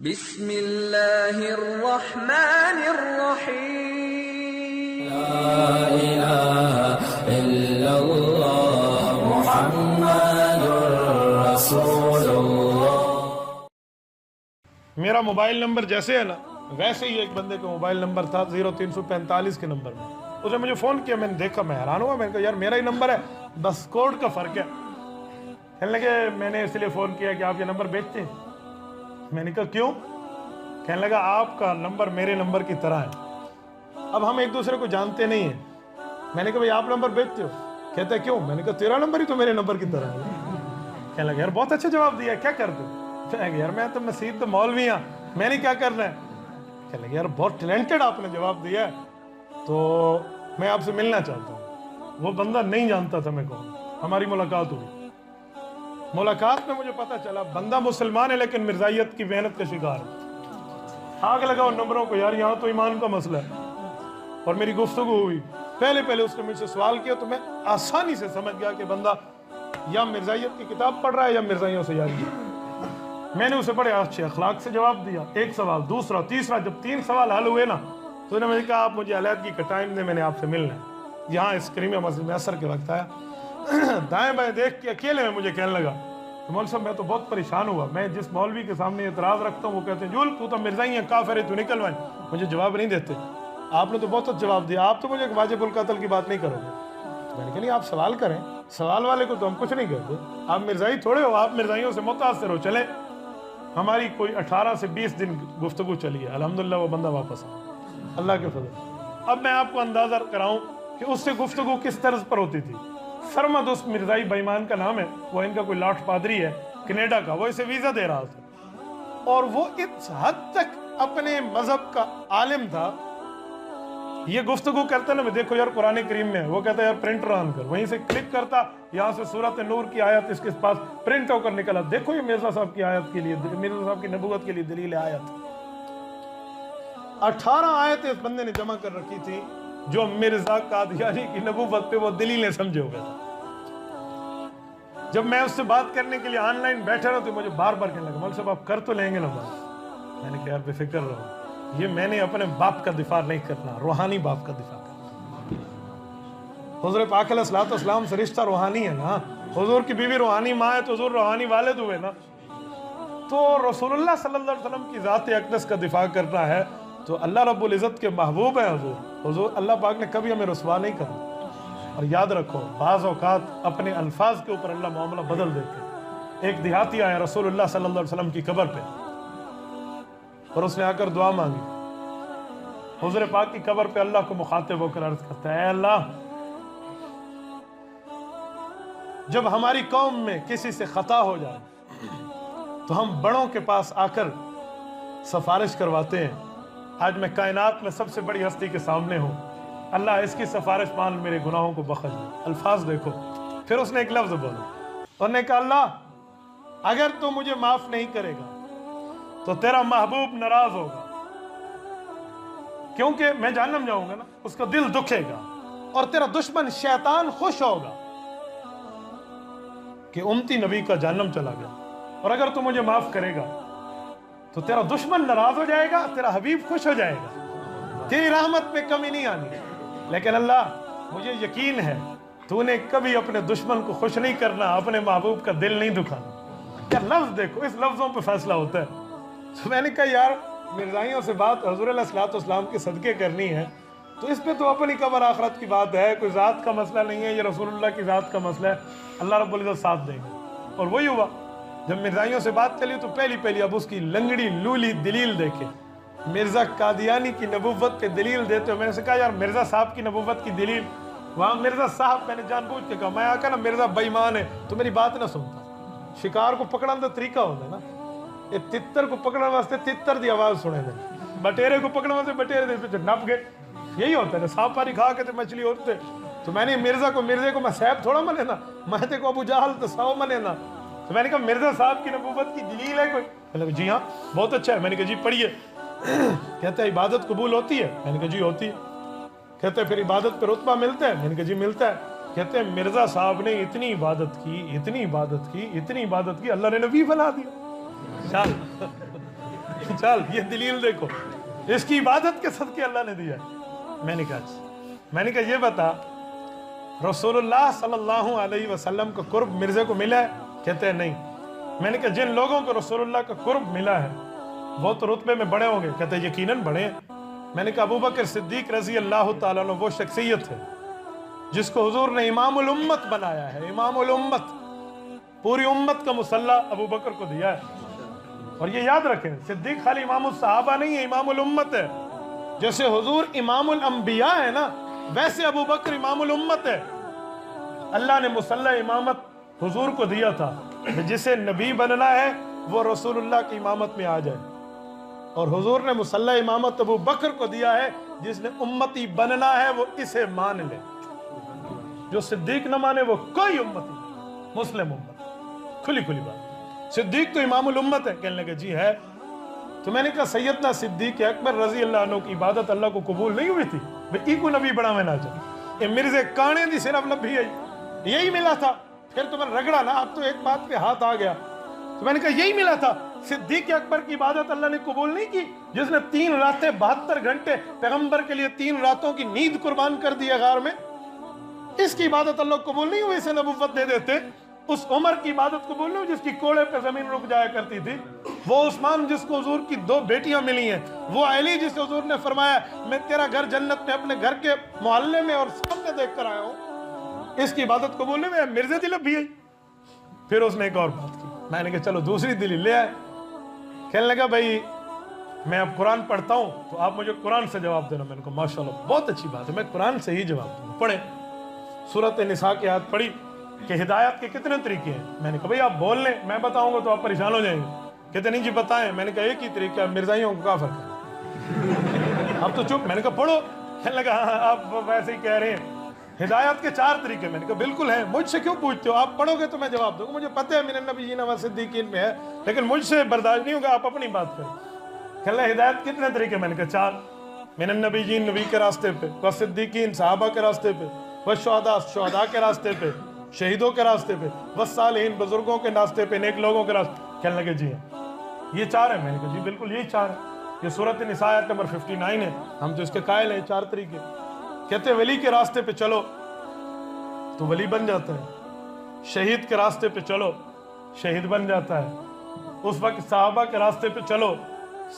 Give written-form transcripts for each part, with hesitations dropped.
بسم اللہ الرحمن الرحیم لا الہ الا اللہ محمد رسول اللہ۔ میرا موبائل نمبر جیسے ہے نا ویسے ہی ایک بندے کا موبائل نمبر تھا 0345 کے نمبر میں، اس نے مجھے فون کیا، میں نے دیکھا، میں حیران ہوا، میں نے کہا یار میرا ہی نمبر ہے، بس کوڈ کا فرق ہے۔ کہنے لگے میں نے اس لیے فون کیا کہ آپ یہ نمبر بیچتے ہیں؟ میں نے کہا کیوں؟ کہنے لگا آپ کا نمبر میرے نمبر کی طرح ہے، اب ہم ایک دوسرے کو جانتے نہیں ہیں۔ میں نے کہا بھائی آپ نمبر بیچتے ہو؟ کہتا ہے کیوں؟ میں نے کہا تیرا نمبر ہی تو میرے نمبر کی طرح ہے۔ کہنے لگا یار بہت اچھا جواب دیا، کیا کرتے ہو؟ کہنے لگا یار میں تو مسیح تو مولوی ہوں، میں نے کیا کرنا ہے؟ کہنے لگا یار بہت ٹیلنٹڈ آپ نے جواب دیا ہے، تو میں آپ سے ملنا چاہتا ہوں۔ وہ بندہ نہیں جانتا تھا میں کون، ہماری ملاقات ہوئی، ملاقات میں مجھے پتا چلا بندہ مسلمان ہے لیکن مرزائیت کی محنت کا شکار ہے۔ آگ لگا ان نمبروں کو، یار یہاں تو ایمان کا مسئلہ ہے، اور میری گفتگو ہوئی۔ پہلے اس نے مجھ سے سوال کیا تو میں آسانی سے سمجھ گیا کہ بندہ یا مرزائیت کی کتاب پڑھ رہا ہے یا مرزائیوں سے یاری ہے۔ میں نے اسے بڑے اچھے اخلاق سے جواب دیا، ایک سوال، دوسرا، تیسرا، جب 3 سوال حل ہوئے نا تو نے مجھے کہا آپ مجھے علیحدگی کا ٹائم دیں، میں نے آپ سے ملنا ہے۔ یہاں اس کریمہ مسجد میں عصر کے وقت آیا، دائیں بائیں دیکھ کے اکیلے میں مجھے کہنے لگا کہ مول صاحب میں تو بہت پریشان ہوا، میں جس مولوی کے سامنے اعتراض رکھتا ہوں وہ کہتے ہیں جول تو مرزائی ہے، کافر ہے، تو نکل وائیں، مجھے جواب نہیں دیتے۔ آپ نے تو بہت اچھا جواب دیا، آپ تو مجھے واجب القتل کی بات نہیں کرو گے۔ میں نے کہا نہیں آپ سوال کریں، سوال والے کو تو ہم کچھ نہیں کرتے، آپ مرزائی تھوڑے ہو، آپ مرزائیوں سے متاثر ہو۔ چلیں ہماری کوئی 18 سے 20 دن گفتگو چلی ہے، الحمدللہ وہ بندہ واپس آیا اللہ کے فضل۔ اب میں آپ کو اندازہ کراؤں کہ اس سے گفتگو کس طرز پر ہوتی تھی۔ سرمد اس مرزائی بےایمان کا نام ہے، وہ ان کا کوئی لاٹ پادری ہے کینیڈا کا، وہ اسے ویزا دے رہا تھا، اور وہ اس حد تک اپنے مذہب کا عالم تھا۔ یہ گفتگو کرتا نا، میں دیکھو یار قرآن کریم میں وہ کہتا ہے یار پرنٹر آن کر، وہیں سے کلک کرتا، یہاں سے سورۃ نور کی آیت اس کے پاس پرنٹ ہو کر نکلا، دیکھو یہ مرزا صاحب کی آیت کے لیے، مرزا صاحب کی نبوت کے لیے دلیل آیت۔ 18 آیتیں اس بندے نے جمع کر رکھی تھی جو مرزا قادیانی کی نبوت پہ وہ دلیلیں سمجھے ہوئے تھا۔ جب میں اس سے بات کرنے کے لیے آن لائن بیٹھا رہا تو مجھے بار بار کہنے لگا مول صاحب آپ کر تو لیں گے نا بات؟ میں نے کہا یار بے فکر رہو، یہ میں نے اپنے باپ کا دفاع نہیں کرنا، روحانی باپ کا دفاع کرنا۔ حضور پاک علیہ الصلوۃ والسلام سے رشتہ روحانی ہے نا، حضور کی بیوی روحانی ماں ہے تو حضور روحانی والد ہوئے نا، تو رسول اللہ صلی اللہ علیہ وسلم کی ذات اقدس کا دفاع کرنا ہے تو اللہ رب العزت کے محبوب ہیں حضور اللہ پاک نے کبھی ہمیں رسوا نہیں کرنا۔ اور یاد رکھو بعض اوقات اپنے الفاظ کے اوپر اللہ معاملہ بدل دیتے۔ ایک دیہاتی آیا رسول اللہ صلی اللہ علیہ وسلم کی قبر پہ اور اس نے آ کر دعا مانگی، حضور پاک کی قبر پہ اللہ کو مخاطب ہو کر عرض کرتا ہے اے اللہ جب ہماری قوم میں کسی سے خطا ہو جائے تو ہم بڑوں کے پاس آ کر سفارش کرواتے ہیں، آج میں کائنات میں سب سے بڑی ہستی کے سامنے ہوں، اللہ اس کی سفارش مان میرے گناہوں کو بخش دے۔ الفاظ دیکھو، پھر اس نے ایک لفظ بولا، اور نے کہا اللہ اگر تو مجھے معاف نہیں کرے گا تو تیرا محبوب ناراض ہوگا، کیونکہ میں جہنم جاؤں گا نا، اس کا دل دکھے گا، اور تیرا دشمن شیطان خوش ہوگا کہ امتی نبی کا جہنم چلا گیا، اور اگر تو مجھے معاف کرے گا تو تیرا دشمن ناراض ہو جائے گا، تیرا حبیب خوش ہو جائے گا، تیری رحمت میں کمی نہیں آنی۔ لیکن اللہ مجھے یقین ہے تو نے کبھی اپنے دشمن کو خوش نہیں کرنا، اپنے محبوب کا دل نہیں دکھانا۔ کیا لفظ دیکھو، اس لفظوں پہ فیصلہ ہوتا ہے۔ تو میں نے کہا یار مرزائیوں سے بات حضور علیہ السلام کے صدقے کرنی ہے تو اس پہ تو اپنی قبر آخرت کی بات ہے، کوئی ذات کا مسئلہ نہیں ہے، یہ رسول اللہ کی ذات کا مسئلہ ہے، اللہ رب العزت ساتھ دیں گے۔ اور وہی ہوا، جب مرزائیوں سے بات چلی تو پہلی اب اس کی لنگڑی لولی دلیل دیکھے، مرزا قادیانی کی نبوت پہ دلیل دیتے ہو۔ میں نے کہا یار مرزا صاحب کی نبوت کی دلیل، وہاں مرزا صاحب میں نے جان بوجھ کے کہا، میں آ کر نا مرزا بے ایمان ہے تو میری بات نہ سنتا۔ شکار کو پکڑنے کا طریقہ ہوتا ہے نا، یہ تتر کو پکڑنے واسطے تتر دی آواز سنے دے، بٹیرے کو پکڑنے واسطے بٹیرے دے پیچھے نپ گئے، یہی ہوتا ہے نا، سانپ پاری کھا کے مچھلی ہوتے۔ تو میں نے مرزے کو میں صاحب تھوڑا منے نا، میں تے کو ابو جہل تو 100 منے نا۔ تو میں نے کہا مرزا صاحب کی نبوت کی دلیل ہے کوئی؟ میں نے کہا جی ہاں بہت اچھا ہے۔ میں نے کہا جی پڑھیے۔ کہتا ہے عبادت قبول ہوتی ہے؟ میں نے کہا جی ہوتی ہے۔ کہتے ہیں پھر عبادت پہ رتبہ ملتا ہے؟ میں نے کہا جی ملتا ہے۔ کہتے ہیں مرزا صاحب نے اتنی عبادت کی اللہ نے نبی بنا دیا۔ چل یہ دلیل دیکھو، اس کی عبادت کے صدقے اللہ نے دیا ہے۔ میں نے کہا یہ بتا رسول اللہ صلی اللہ علیہ وسلم کا قرب مرزے کو ملا ہے؟ کہتے ہیں نہیں۔ میں نے کہا جن لوگوں کو رسول اللہ کا قرب ملا ہے وہ تو رتبے میں بڑے ہوں گے؟ کہتے ہیں یقیناً بڑے ہیں۔ میں نے کہا ابو بکر صدیق رضی اللہ تعالیٰ عنہ وہ شخصیت ہے جس کو حضور نے امام الامت بنایا ہے، امام الامت، پوری امت کا مصلی ابو بکر کو دیا ہے۔ اور یہ یاد رکھیں صدیق خالی امام الصحابہ نہیں ہے، امام الامت ہے۔ جیسے حضور امام الانبیاء ہے نا، ویسے ابو بکر امام الامت ہے۔ اللہ نے مصلی امامت حضور کو دیا تھا، جسے نبی بننا ہے وہ رسول اللہ کی امامت میں آ جائے، اور حضور نے مصلی امامت ابو بکر کو دیا ہے، جس نے امتی بننا ہے وہ اسے مان لے۔ جو صدیق نہ مانے وہ کوئی امتی نہیں، مسلم امت، کھلی بات۔ صدیق تو امام الامت ہے۔ کہنے لگے جی ہے۔ تو میں نے کہا سیدنا صدیق اکبر رضی اللہ عنہ کی عبادت اللہ کو قبول نہیں ہوئی تھی؟ بھئی کو نبی بڑا میں نہ جائے، یہ مرزے کانے دی صرف لبھی ہے، یہی ملا تھا۔ پھر تو میں رگڑا نا، اب تو ایک بات پہ ہاتھ آ گیا۔ تو میں نے کہا یہی ملا تھا، صدیق اکبر کی عبادت اللہ نے قبول نہیں کی، جس نے 3 راتیں 72 گھنٹے پیغمبر کے لیے 3 راتوں کی نیند قربان کر دی غار میں، اس کی عبادت اللہ قبول نہیں ہوئی، اسے نبوت دے دیتے۔ اس عمر کی عبادت قبول نہیں ہوئی جس کی کوڑے پہ زمین رک جایا کرتی تھی، وہ عثمان جس کو حضور کی 2 بیٹیاں ملی ہیں، وہ علی جسے حضور نے فرمایا میں تیرا گھر جنت میں اپنے گھر کے محلے میں اور سامنے دیکھ کر آیا ہوں، اس کی عبادت قبول نہیں ہوئی، مرزے دل بھی ہے۔ پھر اس نے ایک اور بات کی، میں نے کہا چلو دوسری دلیل لے آئے۔ کہنے لگا بھائی میں اب قرآن پڑھتا ہوں تو آپ مجھے قرآن سے جواب دینا۔ میں نے کہا ماشاءاللہ بہت اچھی بات ہے، میں قرآن سے ہی جواب دوں گا۔ پڑھیں۔ سورۃ نساء کی آیت پڑھی کہ ہدایت کے کتنے طریقے ہیں؟ میں نے کہا بھئی آپ بول لیں، میں بتاؤں گا تو آپ پریشان ہو جائیں گے۔ کہتے نہیں جی بتائیں۔ میں نے کہا ایک ہی طریقہ ہے، مرزائیوں کو کیا فرق ہے؟ اب تو چپ۔ میں نے کہا پڑھو۔ کہنے لگا ہاں آپ ویسے ہی کہہ رہے ہیں، ہدایت کے 4 طریقے۔ میں نے کہا بالکل ہیں، مجھ سے کیوں پوچھتے ہو؟ آپ پڑھو گے تو میں جواب دوں گا، مجھے پتہ ہے من النبیین والصدیقین میں ہے، لیکن مجھ سے برداشت نہیں ہوگا، آپ اپنی بات کریں۔ کہنے لگا ہدایت کتنے طریقے؟ میں نے کہا 4، من النبیین نبی کے راستے پہ، والصدیقین صحابہ کے راستے پہ، والشہداء شہداء کے راستے پہ، شہیدوں کے راستے پہ، والصالحین بزرگوں کے راستے پہ، نیک لوگوں کے راستے۔ کہنے لگے جی ہاں یہ 4 ہیں۔ میں نے کہا جی بالکل یہی 4 ہیں، یہ سورۃ نساء آیت نمبر 59 ہے، ہم تو اس کے قائل ہیں 4 طریقے۔ کہتے ولی کے راستے پہ چلو تو ولی بن جاتا ہے، شہید کے راستے پہ چلو شہید بن جاتا ہے، اس وقت صحابہ کے راستے پہ چلو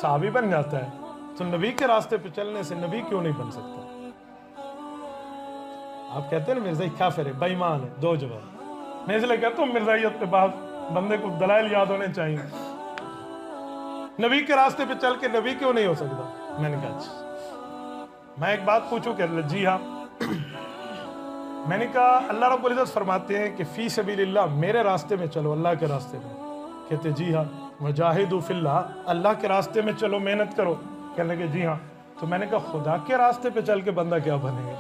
صحابی بن جاتا ہے، تو نبی کے راستے پہ چلنے سے نبی کیوں نہیں بن سکتا؟ آپ کہتے ہیں نا مرزائی کافر ہے، بے ایمان ہے۔ 2 جواب۔ میں اس لیے کہتا ہوں مرزائیت کے بعد بندے کو دلائل یاد ہونے چاہیے۔ نبی کے راستے پہ چل کے نبی کیوں نہیں ہو سکتا؟ میں نے کہا اچھا میں ایک بات پوچھوں کہ جی ہاں۔ میں نے کہا اللہ رب العزت فرماتے ہیں کہ فی سبیل اللہ، میرے راستے میں چلو، اللہ کے راستے میں۔ کہتے جی ہاں۔ وجاہدوا فی اللہ، اللہ کے راستے میں چلو، محنت کرو۔ کہنے لگے جی ہاں۔ تو میں نے کہا خدا کے راستے پہ چل کے بندہ کیا بنے گا؟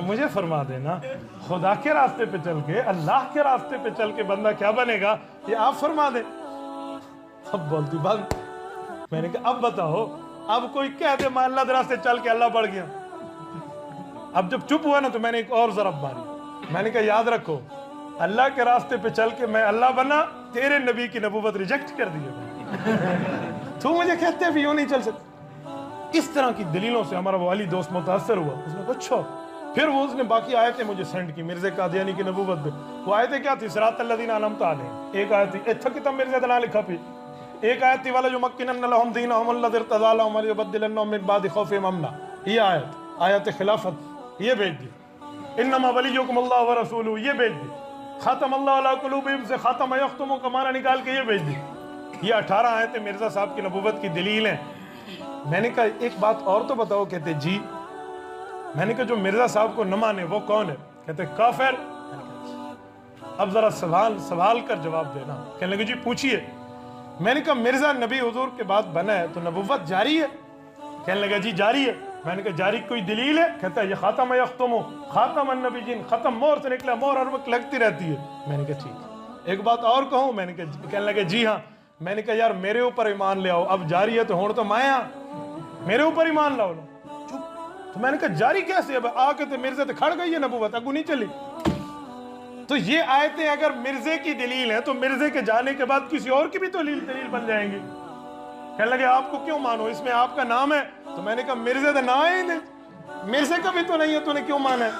مجھے فرما دینا، خدا کے راستے پہ چل کے، اللہ کے راستے پہ چل کے بندہ کیا بنے گا، یہ آپ فرما دیں۔ اب بولتی بات۔ میں نے کہا اب بتاؤ، اب کوئی کہہ دے میں اللہ کے راستے چل کے اللہ بڑھ گیا۔ اب جب چپ ہوا نا تو میں نے ایک اور ضرب ماری۔ میں نے کہا یاد رکھو، اللہ کے راستے پہ چل کے میں اللہ بنا، تیرے نبی کی نبوت ریجیکٹ کر دی ہے، تو مجھے کہتے بھی یوں نہیں چل سکتا۔ اس طرح کی دلیلوں سے ہمارا وہ علی دوست متاثر ہوا۔ اس نے کہا اچھا۔ پھر وہ اس نے باقی آیتیں مجھے سینڈ کی مرزا قادیانی کی نبوت پہ۔ وہ آیتیں کیا تھی؟ صراط الذین انعمت علیہم ایک آیت تھی، ایتھا کتاب مرزا دنا لکھا پی۔ ایک آیت تھی والا یمکنن لہم دینہم الذی ارتضی لہم ولیبدلنہم من بعد خوفہم امنا، یہ آیت خلافت یہ بھیج دی۔ انما ولیکم اللہ ورسولہ یہ بھیج دی۔ خاتم اللہ علی قلوبہم سے خاتم یختم کا معنی نکال کے یہ بھیج دی۔ یہ 18 آیتیں مرزا صاحب کی نبوت کی دلیل ہیں۔ میں نے کہا ایک بات اور تو بتاؤ۔ کہتے جی۔ میں نے کہا جو مرزا صاحب کو نہ مانے وہ کون ہے؟ کہتے کافر۔ اب ذرا سوال کر جواب دینا۔ کہنے لگے جی پوچھئے۔ میں نے کہا مرزا نبی حضور کے بعد بنا ہے تو نبوت جاری ہے؟ کہنے لگا جی جاری ہے۔ میں نے کہا جاری کوئی دلیل ہے؟ کہتا ہے یہ خاتم یختم، خاتم النبیین، ختم مور سے نکلا، مور ہر وقت لگتی رہتی ہے۔ میں نے کہا ٹھیک۔ ایک بات اور کہوں؟ میں نے کہا کہنے لگے جی ہاں۔ میں نے کہا یار میرے اوپر ایمان لے آؤ، اب جاری ہے تو ہون تو میں ہاں، میرے اوپر ایمان لاؤ نا۔ چپ۔ تو میں نے کہا جاری کیسے؟ اب آ کے تو مرزے تو کھڑ گئی ہے نبوت، اگو نہیں چلی۔ تو یہ آیتیں اگر مرزے کی دلیل ہیں تو مرزے کے جانے کے بعد کسی اور کی بھی تو دلیل بن جائیں گی۔ کہنے لگے آپ کو کیوں مانو، اس میں آپ کا نام ہے؟ تو میں نے کہا مرزا دا نام ہے ہی نہیں، مرزا کا بھی تو نہیں ہے، تو نے کیوں مانا ہے؟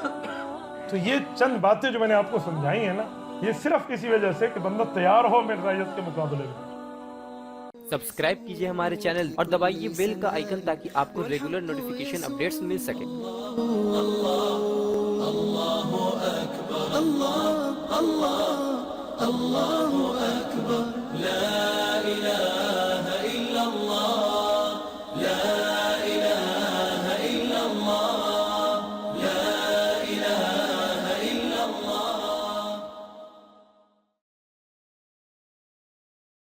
تو یہ چند باتیں جو میں نے آپ کو سمجھائی ہیں نا، یہ صرف اسی وجہ سے کہ بندہ تیار ہو مرزائیت کے مقابلے میں۔ سبسکرائب کیجئے ہمارے چینل اور دبائیے بیل کا آئیکن تاکہ آپ کو ریگولر نوٹیفیکیشن اپڈیٹس مل سکے۔ اللہ اکبر، لا الہ